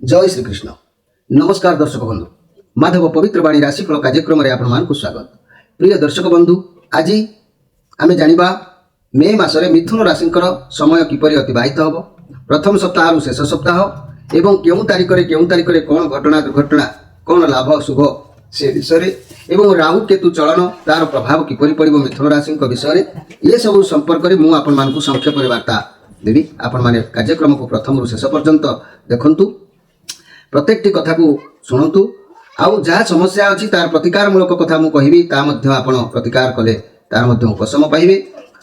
जय श्री कृष्ण। नमस्कार दर्शक बंधु, माधव पवित्र वाणी राशिफल कार्यक्रम में आपको स्वागत। प्रिय दर्शक बंधु, आज आम जाना मे मसरे मिथुन राशि समय किपरि अतिबाहित हम, प्रथम सप्ताह शेष सप्ताह एवं क्यों तारीख में कौन घटना दुर्घटना कौन लाभ शुभ से विषय एवं राहु केतु चलन तार प्रभाव किपरि पड़ो मिथुन राशि विषय ये सब संपर्क में मुझे संक्षेप वार्ता देवी। आपण मैंने कार्यक्रम को प्रथम रु शेष पर्यंत देखु, प्रत्येकटी कथा को शुणु, आउ जहाँ समस्या अच्छी तार प्रतिकारमूलक कथा मुझे कहबी, आपण प्रतिकार कले तार उपशम पाइबे।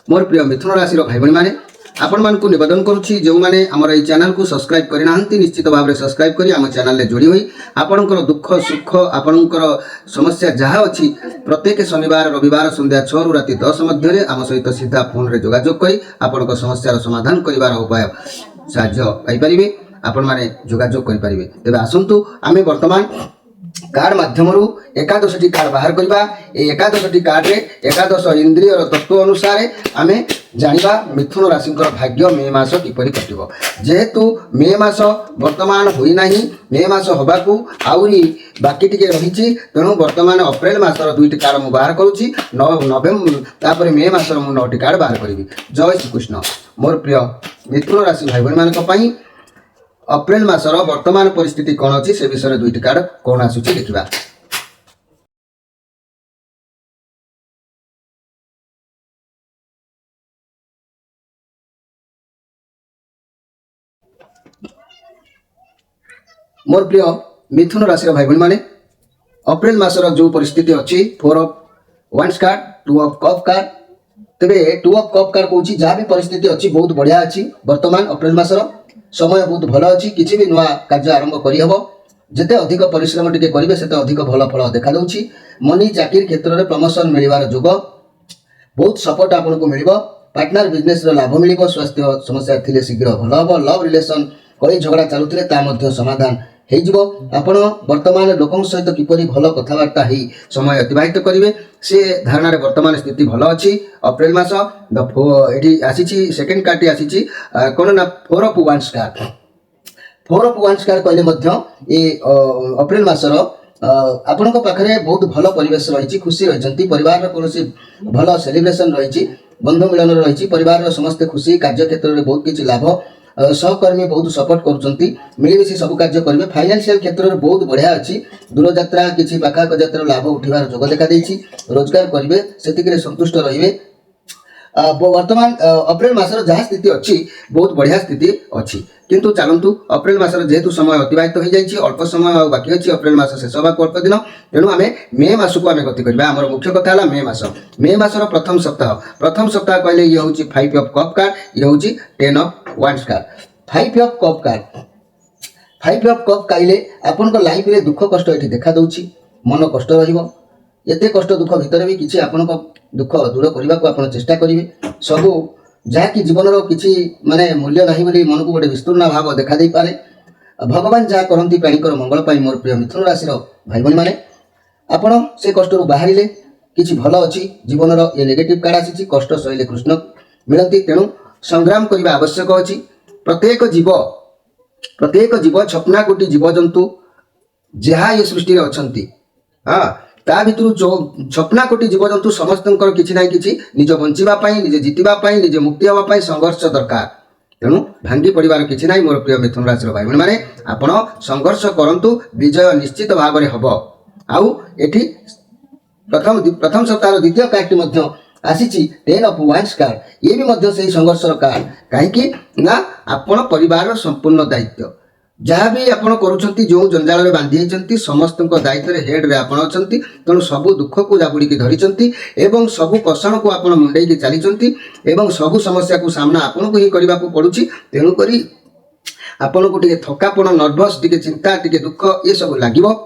मोर प्रिय मिथुन राशि भाई भाई मैंने आपण मानक निवेदन करुच्ची, जो मैंने आमर ये चैनल को सब्सक्राइब करना निश्चित भाव में सब्सक्राइब करी आम चैनल जोड़ी हुई आपणकर दुख सुख आपणकर समस्या जहाँ अच्छी प्रत्येक शनिवार रविवार संध्या 6 रु राति 10 मध्य आम सहित सीधा फोन रे जोगाजोग करी आपणकर समस्यार समाधान करिवार उपाय साहाय्य पाइपारे, आपण माने जोगाजोग करिपारिबे। तेबे आसंतु आमे वर्तमान कार्ड माध्यम एकादशटी कार्ड बाहर करवा। एकादशटी कार्ड रे एकादश इंद्रियर तत्व अनुसार आमे जानिबा मिथुन राशि भाग्य मे मास किपरि कटिबो। जेहेतु मे मास वर्तमान होई नाही, मे मास होबाकू आउरी बाकी टिके रहिछि, तेणु वर्तमान अप्रैल मासर 2टी कार्ड मु बाहर करूछि। नवेम्बर तापर मे मासर मु 9टी कार्ड बाहर करिवि। जय श्री कृष्ण। मोर प्रिय मिथुन राशि भाई भाई मानक पई अप्रैल मासर वर्तमान परिस्थिति कौन अच्छी से विषय 2टी कार्ड कौन आसूची देखा। मोर प्रिय मिथुन राशि भाई भाई माने अप्रैल मासर जो परिस्थिति अच्छी 4 of wands card 2 of cup card. तेरे 2 ऑफ कप कार्ड कहूँ जहाँ भी परिस्थिति अच्छी बहुत बढ़िया अच्छी। वर्तमान अप्रैल मासर समय बहुत भल अच्छी, किसी भी नुआ कार्य आरंभ करहब। जिते अधिक परिश्रम टिके करेंगे सेते अधिक भल फल देखा दूँ। मनी चाकरी क्षेत्र में प्रमोशन मिलवार जोग बहुत सपोर्ट आपको मिल। पार्टनर बिजनेस लाभ मिल। स्वास्थ्य समस्या थिले शीघ्र भल हम। लव रिलेशन कई झगड़ा चलुते समाधान हो। आपण वर्तमान लोकों सहित किपरि भल कथबार्ता ही समय अतिबाहित करेंगे से धारणा वर्तमान स्थिति भल अच्छी। अप्रैल मास ये आसी सेकेंड कार्ड आसी कौन ना 4 of wands card. 4 of wands card कहले ये अप्रैल मासर आपण पाखे बहुत भल परिवेश रही, खुशी रही, परिवार कौन भल सेलिब्रेशन रही, बंधु मिलन रही, परिवार समस्ते खुशी, कार्य क्षेत्र में बहुत किसी लाभ, सहकर्मी बहुत सपोर्ट करुँच, मिलमिशी सब कार्य करेंगे। फाइनेंशियल क्षेत्र में बहुत बढ़िया अच्छी। दूर यात्रा किसी पाखाक यात्रा लाभ उठार जोग देखा देछि। रोजगार करेंगे से संतुष्ट रे। वर्तमान अप्रैल मासर जहाँ स्थिति अच्छी बहुत बढ़िया स्थिति अच्छी, किंतु चलतु अप्रैल मासर जेहेतु समय अतिबाहित हो जाइए, अल्प समय बाकी अच्छी। अप्रैल मास शेष होगा अल्प दिन, तेणु आम मे मास को आम गति करवा। आमर मुख्य कथा है मे मासर प्रथम सप्ताह कहले ये हूँ 5 ऑफ कप कार्ड, ये हूँ 10 of wands card. 5 of cup card 5 of cup कहले आपण लाइफ में दुख कष्ट ये देखा दूची, मन कष्ट रते कष्ट दुख भितर भी किसी आपण दुख दूर करने को आप चेष्टा करेंगे। सबू जहाँकि जीवन किसी माने मूल्य नहीं बोली मन को गोटे विस्तृर्ण भाव देखा दे पारे। भगवान जहाँ करती प्राणीकर मंगल पाई। मोर प्रिय मिथुन राशि भाई भाई मैंने आपण से कष्ट बाहर किसी भल अच्छी। जीवन ये नेगेटिव कार्ड आसी कष्ट सहले कृष्ण मिलती, तेणु संग्राम करने आवश्यक अच्छी। प्रत्येक जीव 56 कोटी जीवजंतु जहाँ ये सृष्टि अच्छा, हाँ ता भितर जो 56 कोटी जीवजंतु समस्त किसी ना कि निज बचाई, निजे जीतवाई, निजे मुक्ति हाँपाई संघर्ष दरकार। तेणु भांगी पड़ार किसी ना। मोर प्रिय मिथुन राशि भाई भाई मैंने आपण संघर्ष करंतु, विजय निश्चित भाव में हम। आउ एठी प्रथम सप्ताह द्वितीय कार्ड आसी 10 ऑफ वांड्स कार्ड। ये भी से संघर्ष कार्ड, कहीं ना आपण परिवार संपूर्ण दायित्व जहाँ भी आपड़ करुँच, जो जंजाल में बांधि होती समस्त दायित्व हेड्रे आपड़ अच्छा। तेणु सबू दुख को जाबुड़ी धरी एवं सबू कषण को आप मुंडे चली सबू समस्या को सामना आपन को ही करने को पड़ुछि। तेणुक आपन को टे थकापण, नर्भस, टे चिंता, टे दुख ये सब लगे।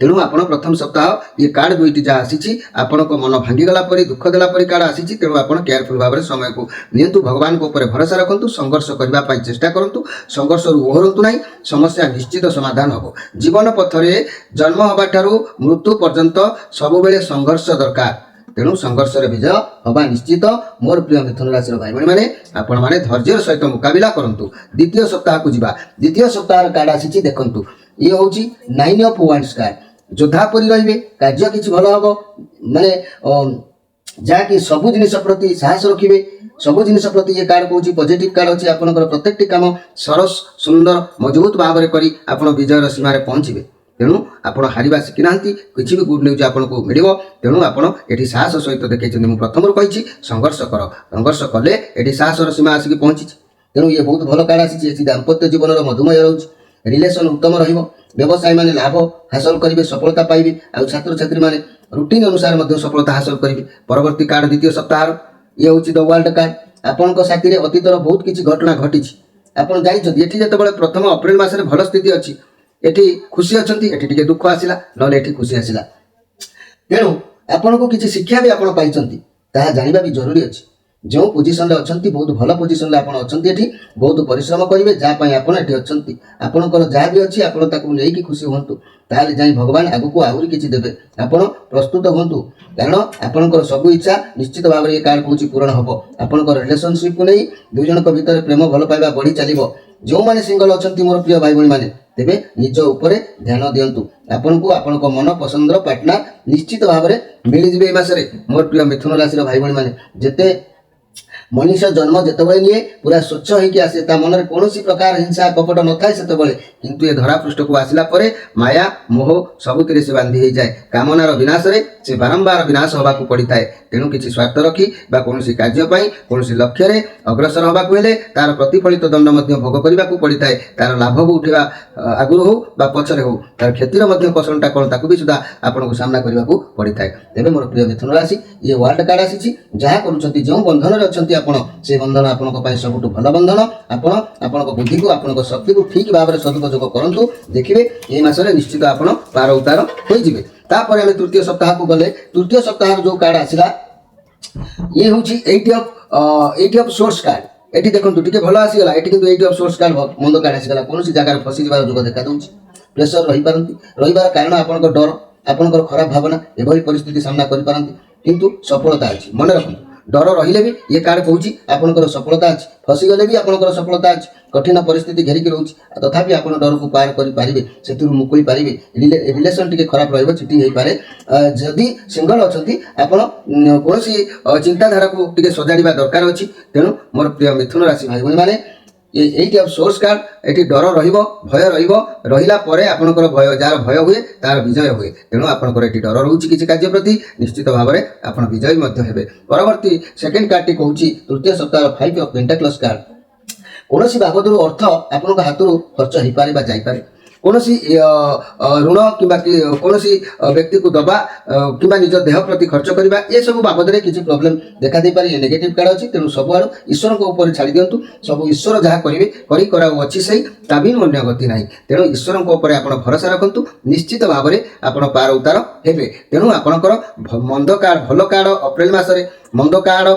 तेणु आप प्रथम सप्ताह ये कार्ड 2टी जहाँ आसी आपण को मन भांगीगला दुख देला कार्ड आसी। तेणु आप केयरफुल भाव में समय को नियंतु, भगवान को ऊपर भरोसा रखु, संघर्ष करने चेष्टा करूँ, संघर्ष ओहरतु ना, समस्या निश्चित समाधान हम। जीवन पथरे जन्म हवा ठारू मृत्यु पर्यंत सबुबले संघर्ष दरकार। तेणु संघर्ष विजय हवा निश्चित। मोर प्रिय मिथुन राशि भाई भाई मैंने आपण मैंने धैर्यर सहित मुकाबिला करंतु। द्वितीय सप्ताह को जीवा। द्वितीय सप्ताह कार्ड आसी देखंतु ये होची 9 ऑफ वांड्स कार्ड। योद्धा परि रहिबे, कार्य किछि भलो हबो, माने जहाँकि सबु जिनिस प्रति साहस रखिबे। सबु जिनिस प्रति ये कार्ड कहूँ पॉजिटिव कार्ड अच्छी। आपंकर प्रत्येक काम सरस सुंदर मजबूत भाव में करी आप विजयर सीमार पहुँचे। तेणु आपण हारिबा शिखि नांती, किछि भी गुड न्यूज आपको मिलिबो। तेणु आपण एठी साहस सहित देखैछन्ती। मु प्रथमरु कहिछि संघर्ष कर, संघर्ष कले एठी साहसर सीमा आसिक पहुँची। तेणु ये बहुत भल कार्ड आसी। एठी दाम्पत्य जीवन मधुमय रहउछि, रिलेशन उत्तम रहिबो, व्यवसाय माने लाभ हासिल करिवे, सफलता पाइबे। आ छात्र छात्री माने रूटीन अनुसार मध्य सफलता हासिल करिवे। परवर्ती कार्ड द्वितीय सप्ताह ये होछि द वर्ल्ड कार्ड। आपनक साथी अतीतर बहुत किछि घटना घटिछि। आपण जानिछन्ती एठी जेतेबेले प्रथम अप्रैल मासरे भल स्थिति अछि, एठी खुशी अछन्ती, एठी टिके दुख आसिला, नले एठी खुशी आसिला। तेणु आपनको किछि शिक्षा भी आपण पाइछन्ती, ताहा जानिबा भी जरूरी अछि। जो पोजिशन रे अछन्ती बहुत भल पोजिशन रे आपण अछन्ती, एठी बहुत परिश्रम करिवे। जा पय आपण एठी अछन्ती, आपनकर जा भी अछि आपण ताकू नेई कि खुशी होंतु। ताले जाई भगवान आगु को आहुरी किछि देबे। आपण प्रस्तुत होंतु, कारण आपनकर सब इच्छा निश्चित भाव में ये कार्ड कहूँ पूरण हम। आपनकर रिलेशनशिप को नहीं दुई जनक भितर प्रेम भल पाइबा बढ़ी चलिबो। जो माने सिंगल अछन्ती मोर प्रिय भाई भाई माने, तेबे निज उपरे ध्यान दियंतु। आपनको आपनक मन पसंदर पार्टनर निश्चित भाव में मिल जिवे ए मासरे। मोर प्रिय मिथुन राशि भाई भाई माने, जेते मनुष्य जन्म जेतबे निये पूरा स्वच्छ होइके आसे, ता मनरे कोनोसी प्रकार हिंसा कपट न थाए सेतबेले, किंतु ए धरा पृष्ठ को आसिला परे माया मोह सबुतिरे से बांधी हो जाए। कामनार विनाश रे से बारंबार विनाश होबा को पड़ी थाए। तेणु किछि स्वार्थ रखी बा कोनोसी कार्य पई कोनोसी लक्ष्य रे अग्रसर होबा को हेले तार प्रतिफलित दंड मध्य भोग करबा को पड़ी थाए। तार लाभ को उठेबा आगुर हो बा पछरे हो, तार क्षतिर मध्य कसलटा कोन ताकू भी सुदा आपन को सामना करबा को पड़ी थाए। तेबे मोर प्रिय मिथुन राशि ये वर्ल्ड कार्ड आसी। जहा करूछंती जो बंधन रे अछंती आपण, से बंधन आपनको पाई सबुठु भल बंधन। आपण आपनको बुद्धि को आपनको शक्ति को ठीक भाव में सदुपयोग करंतु। देखिबे ए मासरे निश्चित आपण पार उतार होई जिवे। तापर हम तृतीय सप्ताह को गले। तृतीय सप्ताह जो कार्ड आसिला ये होची 8 ऑफ सोर्स कार्ड। एठी देखंतु टिके भलो आसीगला। एठी किंतु 8 ऑफ सोर्स कार्ड मंद कार्ड आसीगला। कोनोसी जगह फसी जिबार जोग देखा दउछि। प्रेशर रही पारंती, रहिबार कारण आपनको डर, आपनको खराब भावना एभली परिस्थिति सामना करि पारंती, किंतु सफलता अछि। मन रखंतु डर रहिले भी ये कार्ड कहूँ आपनकर सफलता अच्छी। फसीगले भी आपनकर सफलता अच्छी। कठिन परिस्थिति घेरिक रोचे, तथापि आप डर को पार करें से मुकुली पारे। रिलेशन टी खराब रही चिटी हो पारे। जदि सिंगल अच्छी आप कौन चिंताधारा को टे सजाड़ा दरकार अच्छी। तेणु मोर प्रिय मिथुन राशि भाई भाई मैंने ये 8 ऑफ सोर्स कार्ड एटी डर रहिबो, भय रहिबो, रहिला परे आपनकर भय जार भय हुए तार विजय हुए। तेणु आपनकर एटी डर रहउछि किछि कार्य प्रति, निश्चित भाव में आपण विजय मध्य हेबे। परवर्ती सेकंड कार्ड टी कहउछि तृतीय सप्ताह 5 ऑफ पेंटाक्लस कार्ड। कोनोसी बाबदरु अर्थ आपनक हातरु खर्च हो पारे बा जाई पारे। कोनोसी ऋण किंबा कोनोसी व्यक्ति को दबा किंबा निज देह प्रति खर्च करबा, ए सब बाबद रे किछि प्रॉब्लम देखा दे पारे। नेगेटिव कार्ड अछि। तेणु सब आरो ईश्वर को ऊपर छाड़ी दियंतु। सब ईश्वर जहा करिवे करी कराउ अछि सही, ताबिन अन्य गति नाही। तेणु ईश्वर को ऊपर आपण भरोसा रखंतु, निश्चित भाव में आपण पार उतार हेबे। तेणु आपणकर मंद कार्ड भलो कार्ड अप्रैल मासरे, मंद कार्ड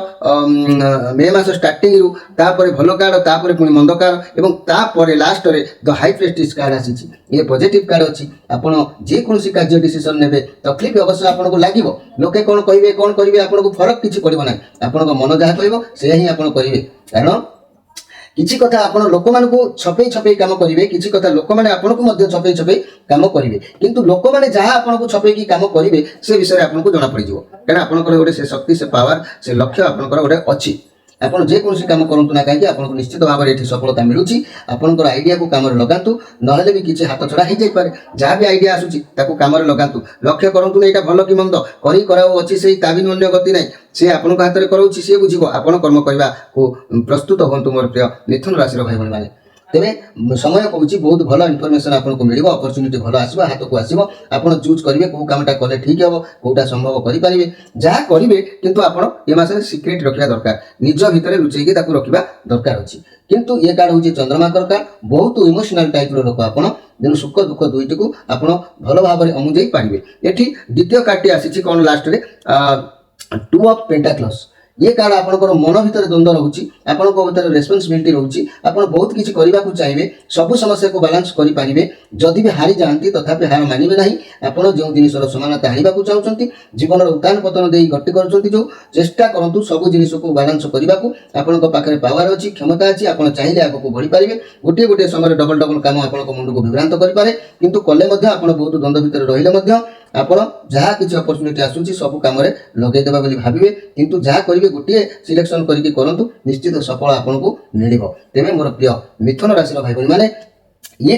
मे मास स्टार्टिंग रु, तापर भलो कार्ड, तापर पुनी मंद कार्ड एवं तापर लास्ट रे द हाई प्रेस्टीज कार्ड आसी। ये पॉजिटिव कार्ड अच्छी। आपण जे कोनोसी कार्य डिसीजन नेबे तकलीफ अवश्य आपनको लागिवो। लोके कोन कहिबे कोन करिवे आपनको फरक किछि पड़िबो ना। आपनको मन जहा कहबो से ही आपण करिवे। कारण किछि कथा आपण लोक मान को छपे छपे काम करिवे, किछि कथा लोक माने आपण को मध्य छपे छपे काम करिवे। किंतु लोक माने जहा आपण को छपे की काम करिवे से विषय आपण को जणा पड़ि जिवो। कारण आपनकर गोटे से शक्ति से पावर से लक्ष्य आपनकर गोटे अछि। आपण जे कोनोसी काम करंतु ना काहे आपनको निश्चित भाव में एठी सफलता मिलुची। आपनकर आइडिया को काम रे लगांतु, नहले भी किछि हाथ छड़ा हे जाई पारे। जहा भी आइडिया आसुची ताको काम रे लगांतु। लक्ष्य करंतु नै एटा भलो कि मंद करी कराउ अछि सेही ताबिन अन्य गति नै। से आपनक हाथ रे करउची से बुझिबो। आपण कर्म करबा को प्रस्तुत होंतु मोर प्रिय मिथुन राशि भाई भाई माने। तेरे समय कहूँ बहुत भल इनफर्मेशन आपको मिल, अपरच्युनिटी भल आसो हाथ को आसो। आप चूज करेंगे कौ कामटा कले ठीक हे, कौटा संभव करेंगे जहाँ करेंगे। किंतु आप ये मास सिक्रेट रखा दरकार, निज भितर लुचेकी रखा दरकार अच्छी। किंतु ये कार्ड हूँ चंद्रमाकर कार्ड, बहुत इमोशनल टाइप लोक आपड़। तेणु सुख दुख दुईटी को आप भल भाव में अमुझे पारे। ये द्वितीय कार्ड टी आसी कौन लास्ट रे 2 ऑफ पेंटाक्लस। ये कार्ड आपंकर मन भितर द्वंद्व रोचे आपण भितर रेस्पॉन्सिबिलिटी रोचे आपण बहुत किसी करने को चाहिए सब समस्या को बालांस करेंगे जदि भी हारी जाती तथापि हार मानवे ना आपड़ जो जिनसर समानता आने को चाहते जीवन उत्थान पतन दे गति कर जो चेष्टा करूँ सब जिन को बालांस करने को आपण पाखे पावर अच्छी क्षमता अच्छी आप चाहिए आगे बढ़ी पारे गोटे गोटे समय डबल डबल काम आप मुंड को विभ्रांत करें किंतु कले आप बहुत द्वंद्व भितर रही आपण जहाँ किसी अपरच्युनिटी आसूची सब कम लगेदेवा भावे किंतु जहाँ करेंगे गोटे सिलेक्शन करके करूँ निश्चित सफल आपन को मिल तेज मोर प्रिय मिथुन राशि भाई भाई मैंने ये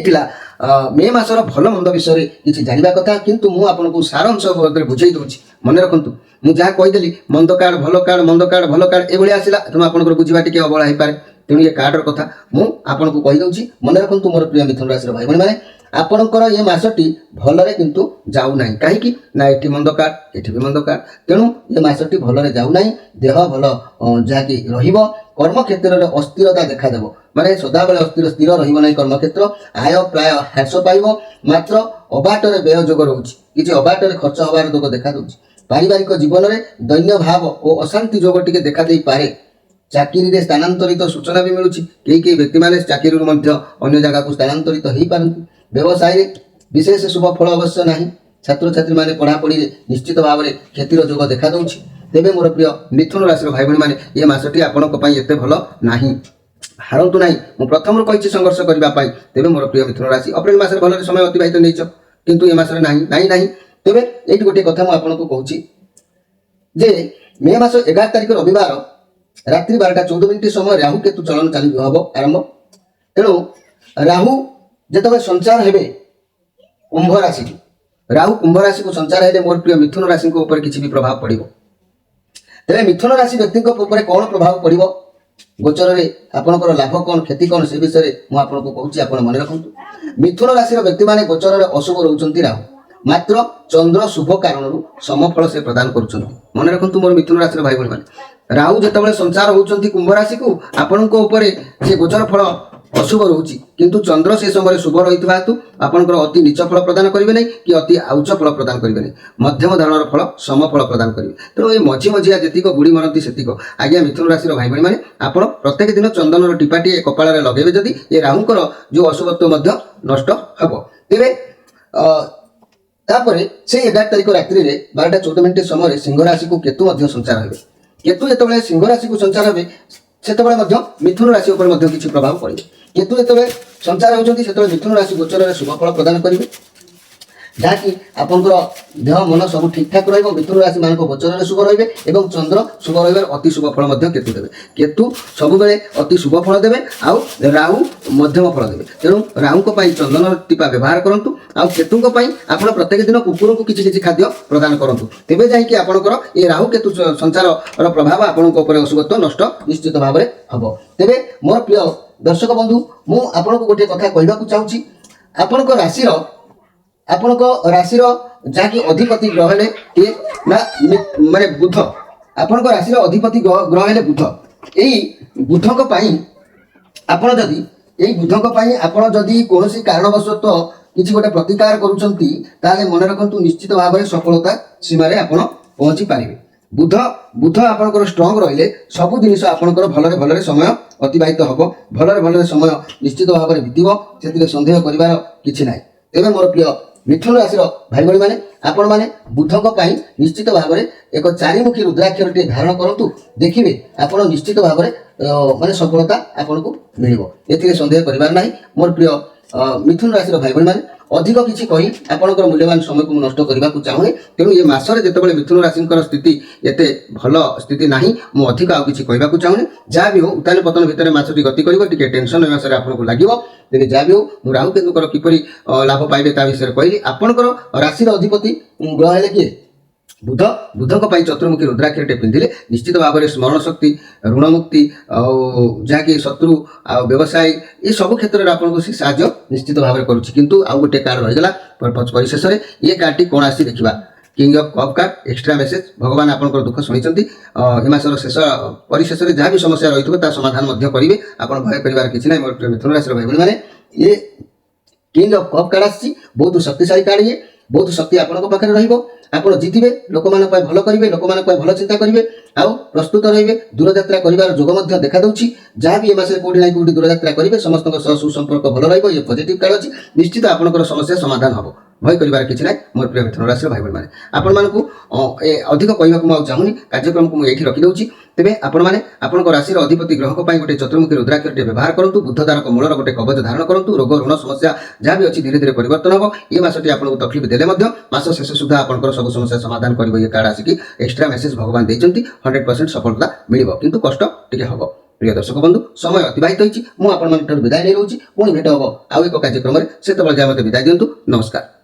मे मासर भल मंद विषय किसी जानवा कथा किंतु मुझे आपको सारांश बुझे दूसरी मन रखु मुझे जहाँ कहीदेली मंद कार्ड भल कार्ड ये आसला तेणु आप बुझा टी अबला हो पाए तेणु ये कार्डर कथा मुझे कहीदे मन रखु मोर प्रिय मिथुन राशि भाई भाई मैंने आपणकर ये मासटी भलरे किंतु जाऊ नाही कहीं ना एठी मंद कार्ड एठी भी मंद कार्ड तेणु ये मासटी भलरे जाऊ नाही देह भल जहाँकि रहिबो कर्म क्षेत्र में अस्थिरता देखादेव माने सदाबले स्थिर रहिबो नाही कर्म क्षेत्र आय प्राय ह्रास पाइबो मात्र अबाटरे व्यय जोग रोची किछि अबाटरे खर्च होबार जोग देखा दउछि पारिवारिक जीवन में दैन्य भाव और अशांति जोग टिके देखा देई पारे चाकरी रे स्थानांतरित सूचना भी मिलूची कई व्यक्ति माने चाकरी अन्य जगह को स्थानांतरित हो पारती व्यवसाय विशेष शुभ फल अवश्य ना छात्र छात्री मैंने पढ़ापढ़ी निश्चित भाव में क्षतिर जोग देखा दूसरी तेज मोर प्रिय मिथुन राशि भाई भाई मैंने ये मासटी आपंपाई एत भल ना हारतु ना मुझे प्रथम कही संघर्ष करने तेज मोर प्रिय मिथुन राशि अप्रैल मास भल समय अतिबाहित नहीं किंतु ये मासरे ना तेज ये गोटे कथा मुझे कहूँ जे मे मास 11 तारिख रविवार रात्रि 12:14 समय राहु केतु चलन चालू हम आरंभ तेणु राहु जिते संचार हे कुंभ राशि राहु कुंभ राशि को संचार है मोर प्रिय मिथुन राशि ऊपर किसी भी प्रभाव पड़ो तेरे मिथुन राशि व्यक्ति कौन प्रभाव पड़ो गोचर में आपंकर लाभ कौन क्षति कौन से विषय में आपको कहूँ आप मन रखु मिथुन राशि व्यक्ति मैंने गोचर में अशुभ रोच राहु मात्र चंद्र शुभ कारण समफल से प्रदान कर मन रखु मोर मिथुन राशि भाई भाई मैंने राहु जिते संचार होती कुंभ राशि को आपण गोचर फल अशुभ रोचे किंतु चंद्र से समय शुभ रही हेतु आपंकर अति नीच फल प्रदान करेंगे नहीं कि अति आउच फल प्रदान करेंगे नहीं मध्यम धरण फल समफल प्रदान करेंगे तेणु ये मझी मझिया जीक बुड़ी मरती से आज्ञा मिथुन राशि भाई भाई मैंने आप प्रत्येक दिन चंदन टीपाटी कपाल लगे जदि ये राहुंकर जो अशुभत्व नष्ट हम तेरे से 11 तारिख रात्रि 12:14 समय सिंह राशि को केतु संचार हे केतु जो सिंह राशि को संचार हे से मिथुन राशि किसी प्रभाव पड़े केतु जो संचार होती मिथुन राशि गोचर में शुभ फल प्रदान करेंगे जहाँकि आपंकर देह मन सब ठीक ठाक रही मिथुन राशि मान गोचर में शुभ रे और चंद्र शुभ रही अति शुभ फल केतु देवे केतु सब अति शुभ फल देवे आउ राहु मध्यम फल देवे तेणु राहु चंदन टीपा व्यवहार करूँ आउ केतु आप प्रत्येक दिन कुकुर को किसी खाद्य प्रदान करूँ तेज जाकर ये राहु केतु संचार प्रभाव आपंकर अशुभत्व नष्ट निश्चित भाव में हम तेज मोर प्रिय दर्शक बंधु मुझे गोटे कथा कहना चाहूँगी राशि जहाँकि अधिपति ग्रह है किए ना माने बुध आपण राशि अधिपति ग्रह है बुध यही बुधक आपण जदि यही बुधक आपण जदि कौन कारणवशतः किसी गोटे प्रतिकार करुँच मन रखु निश्चित भाव में सफलता सीमार आप पहुँची पारे बुध बुध आपंकर स्ट्रंग रहिले सब जिन आपंकर भलरे भलरे समय अतिबाहित हम भलरे भलरे समय निश्चित भाव में बीतब से सन्देह कर कि ना तेज मोर प्रिय मिथुन राशि भाई भाई मैंने आपण मैंने बुधक निश्चित भाव में एक चारिमुखी रुद्राक्षर टे धारण करूँ देखिए आप निश्चित भाव में माने सफलता आपन को मिल ए सन्देह करार ना मोर प्रिय मिथुन राशि भाई भाई मैंने अधिक किसी कही आपंकर मूल्यवान समय को नष्ट करने को चाहूँ तेणु ये मसरे जिते मिथुन राशि स्थिति एत भल स्थिति ना मुझे अधिक आउ कि कहना चाहूँ जहाँ भी हो उतान पतन भितर मासटी गति कर टेंशन मसरे आपको लगे तेज जहाँ भी हो मुझे राहु केतुकर किपरि लाभ पाइबे ता विषय कहली आपंकर राशि अधिपति ग्रह है किए बुध बुधक चतुर्मुखी रुद्राक्षर टे पिंधिले निश्चित भाव में स्मरण शक्ति ऋण मुक्ति जहाँकि शत्रु आ व्यवसाय ये सब क्षेत्र में आपको साहाय्य निश्चित भाव में करुच्ची किंतु आउ गोटे कार्ड रहीगला परिशेष में ये कार्ड टी कौन आसी देखा king of cup card extra message भगवान आपंकर दुख शुणी मसर शेष परिशेष में जहाँ भी समस्या रही है समाधान करेंगे आप भय कर किसी ना मिथुन राशि भाई भाई मैंने ये किंग ऑफ कप कार्ड आसी बहुत शक्तिशाली कार्ड ये ବହୁତ ଶକ୍ତି ଆପଣଙ୍କ ପାଖରେ ରହିବ। ଆପଣ ଜିତିବେ, ଲୋକମାନଙ୍କ ପାଇଁ ଭଲ କରିବେ, ଲୋକମାନଙ୍କ ପାଇଁ ଭଲ ଚିନ୍ତା କରିବେ, ଆଉ ପ୍ରସ୍ତୁତ ରହିବେ। ଦୂରଯାତ୍ରା କରିବାର ଯୋଗ ମଧ୍ୟ ଦେଖାଦେଉଛି। ଯାହା ବି ଏ ମାସରେ କୋଉଠି ନା କୋଉଠି ଦୂରଯାତ୍ରା କରିବେ, ସମସ୍ତଙ୍କ ସହ ସୁସମ୍ପର୍କ ଭଲ ରହିବ। ଏ ପଜିଟିଭ କାର୍ଡ ଅଛି, ନିଶ୍ଚିତ ଆପଣଙ୍କର ସମସ୍ୟା ସମାଧାନ ହେବ। ଭୟ କରିବାର କିଛି ନାହିଁ। ମୋର ପ୍ରିୟ ମିଥୁନ ରାଶିର ଭାଇ ଭଉଣୀମାନେ, ଆପଣମାନଙ୍କୁ ଅଧିକ କହିବାକୁ ମୁଁ ଆଉ ଚାହୁଁନି, କାର୍ଯ୍ୟକ୍ରମକୁ ମୁଁ ଏଇଠି ରଖିଦେଉଛି। ତେବେ ଆପଣମାନେ ଆପଣଙ୍କ ରାଶିର ଅଧିପତି ଗ୍ରହଙ୍କ ପାଇଁ ଗୋଟେ ଚତୁର୍ମୁଖୀ ରୁଦ୍ରାକ୍ଷରଟି ବ୍ୟବହାର କରନ୍ତୁ। ବୁଦ୍ଧ ତାରକ ମୂଳର ଗୋଟେ କବଚ ଧାରଣ କରନ୍ତୁ। ରୋଗ ଋଣ ସମସ୍ୟା ଯାହା ବି ଅଛି ଧୀରେ ଧୀରେ ପରିବର୍ତ୍ତନ ହେବ। ଏ ମାସଟି ଆପଣଙ୍କୁ ତକଲିଫ ଦେଲେ ମଧ୍ୟ ମାସ ଶେଷ ସୁଦ୍ଧା ଆପଣଙ୍କର ସବୁ ସମସ୍ୟା ସମାଧାନ କରିବ। ଏ କାର୍ଡ ଆସିକି ଏକ୍ସଟ୍ରା ମେସେଜ ଭଗବାନ ଦେଇଛନ୍ତି। 100% ସଫଳତା ମିଳିବ, କିନ୍ତୁ କଷ୍ଟ ଟିକେ ହେବ। ପ୍ରିୟ ଦର୍ଶକ ବନ୍ଧୁ, ସମୟ ଅତିବାହିତ ହୋଇଛି। ମୁଁ ଆପଣମାନଙ୍କଠାରୁ ବିଦାୟ ନେଇ ରହୁଛି। ପୁଣି ଭେଟ ହେବ ଆଉ ଏକ କାର୍ଯ୍ୟକ୍ରମରେ। ସେତେବେଳେ ଯାଏ ମୋତେ ବିଦାୟ ଦିଅନ୍ତୁ। ନମସ୍କାର।